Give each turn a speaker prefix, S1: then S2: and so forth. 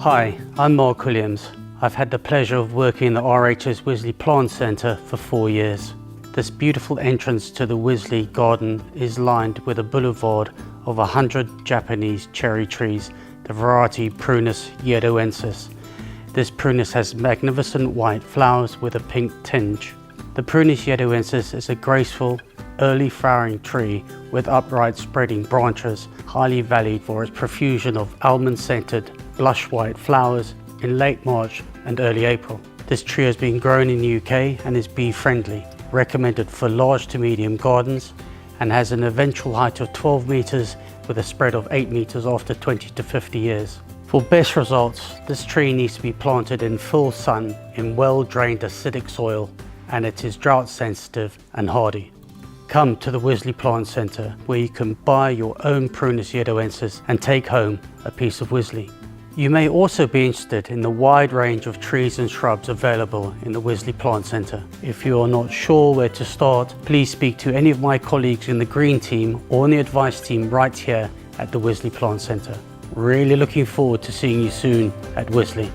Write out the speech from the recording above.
S1: Hi, I'm Mark Williams. I've had the pleasure of working in the RHS Wisley Plant Centre for 4 years. This beautiful entrance to the Wisley Garden is lined with a boulevard of 100 Japanese cherry trees, the variety Prunus yedoensis. This Prunus has magnificent white flowers with a pink tinge. The Prunus yedoensis is a graceful, early flowering tree with upright spreading branches, highly valued for its profusion of almond-scented, blush white flowers in late March and early April. This tree has been grown in the UK and is bee-friendly, recommended for large to medium gardens, and has an eventual height of 12 metres with a spread of 8 metres after 20 to 50 years. For best results, this tree needs to be planted in full sun in well-drained acidic soil, and it is drought sensitive and hardy. Come to the Wisley Plant Centre where you can buy your own Prunus yedoensis and take home a piece of Wisley. You may also be interested in the wide range of trees and shrubs available in the Wisley Plant Centre. If you are not sure where to start, please speak to any of my colleagues in the green team or in the advice team right here at the Wisley Plant Centre. Really looking forward to seeing you soon at Wisley.